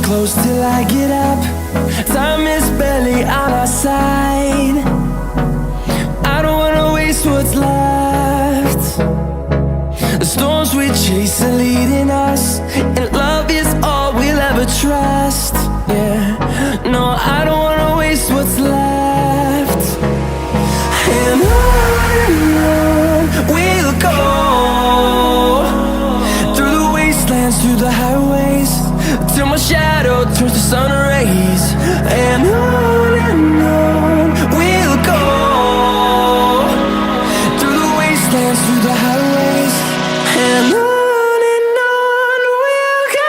close till I get up. Time is barely on our side. I don't wanna waste what's left. The storms we chase are leading us, and love is all we'll ever trust. Yeah, no, I don't wanna waste what's left. And on we'll go, through the wastelands, through the highways, till my shadow turns to sun rays. And on we'll go, through the wastelands, through the highways, and on we'll go.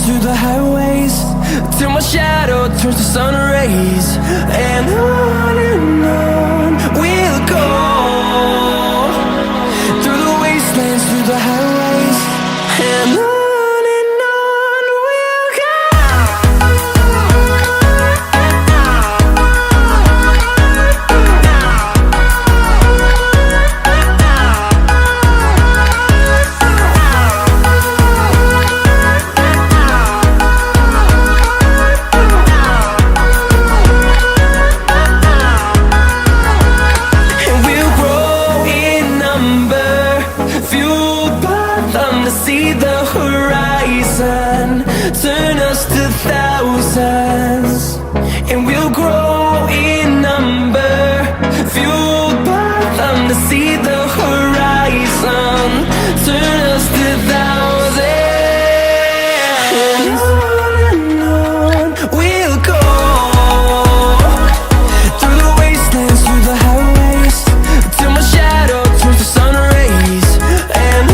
Through the highways, till my shadow turns to sun rays. And on we'll go, through the wastelands, through the highways, and on we'll go. See the horizon turn us to thousands, and we'll grow in number, fueled by them. To see the horizon turn us to thousands, and on we'll go, through the wastelands, through the highways, till my shadow turns to sun rays. And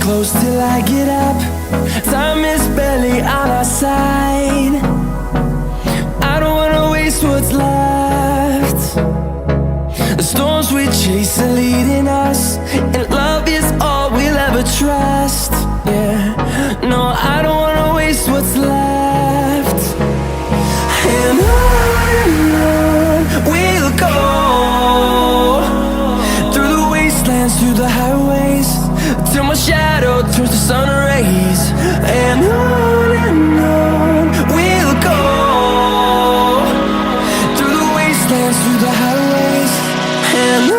close till I get up. Time is barely on our side. I don't wanna waste what's left. The storms we chase are leading us, and love is all we'll ever trust. Yeah, no, I don't wanna waste what's left. And on we'll go, through the wastelands, through the highways, till my shadow turns to sun rays. And on we'll go, through the wastelands, through the highways, and on.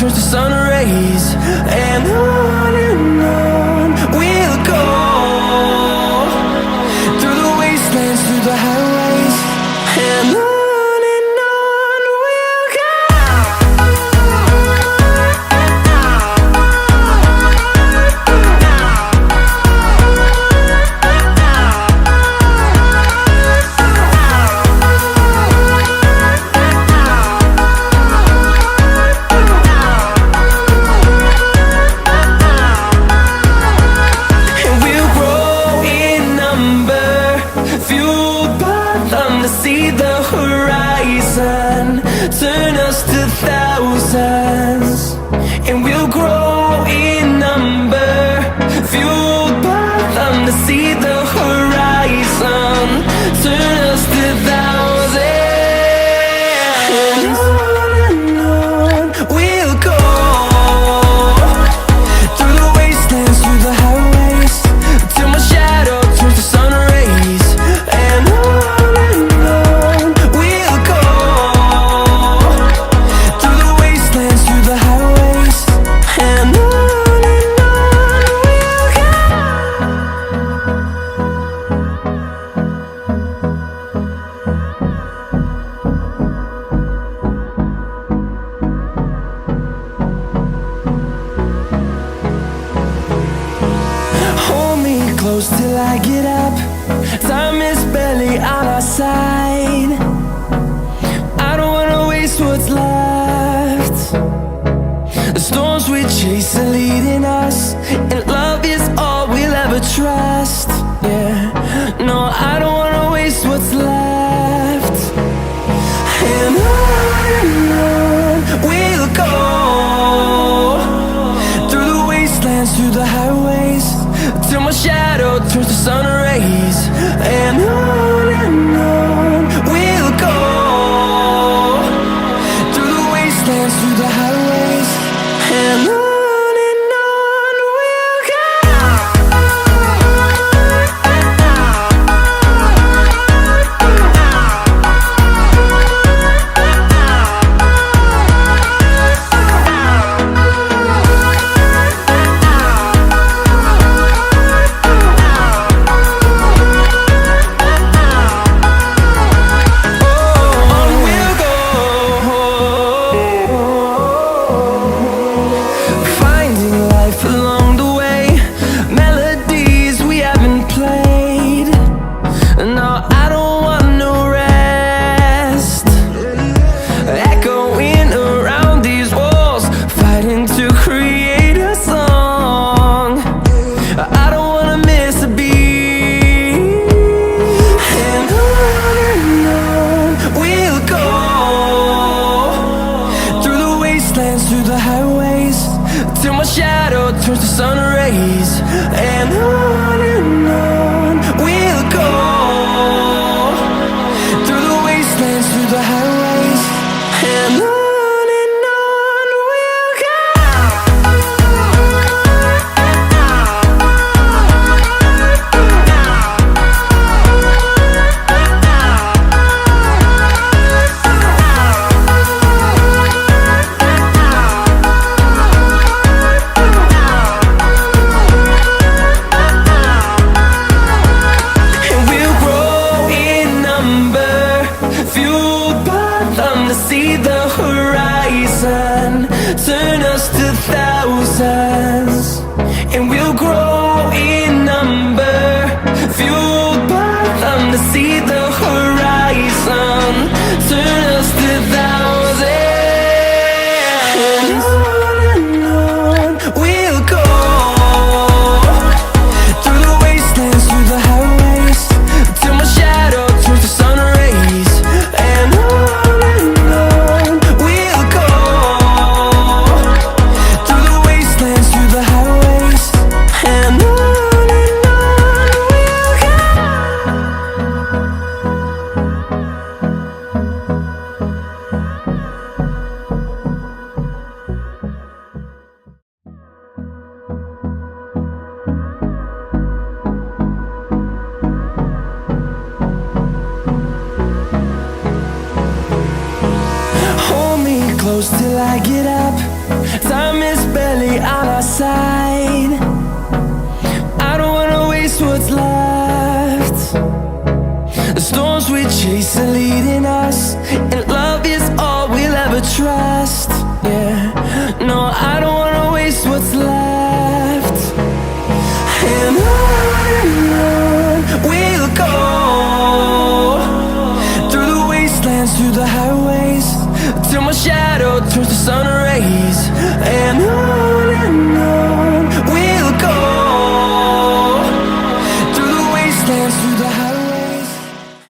turns to sun rays, and on see the horizon, turn us to thousands, and we'll grow in number, fueled by them to see the horizon, turn us to thousands. And on we'll go, through the wastelands, through the highways, till my shadow turns to sun rays. And on we'll go, through the wastelands, through the highways. And on we'll go. Hold me close till I get up. Time is barely on our side. I don't wanna waste what's left. The storms we chase are leading us, and love is all we'll ever trust. Yeah, no, I don't wanna waste what's left. And on we'll go, through the wastelands, through the highways, till my shadow turns to sun rays. And on we'll go, through the wastelands, through the highways. And on we'll go. Finding life along the way, melodies we haven't played. No, I don't want no rest. Echoing around these walls, fighting to create a song. I don't wanna miss a beat. And on we'll go, through the wastelands, through the highways, till my shadow turns to sun rays. And on we'll go, through the wastelands, through the highways. And on we'll go. And we'll grow in number, fueled by them to see the horizon, turn us to thousands. And we'll grow in number, fueled by them to see the horizon, turn us to thousands. And on we'll go, through the wastelands, through the highways, till my shadow turns to sun rays. And on we'll go, through the wastelands, through the highways. And on we'll go. Hold me close till I get up. Time is barely on our side. I don't wanna waste what's left. The storms we chase are leading us, and love is all we'll ever trust. Yeah, no, I don't wanna waste what's left. And on we'll go, through the wastelands, through the highways, till my shadow turns to sun rays. And on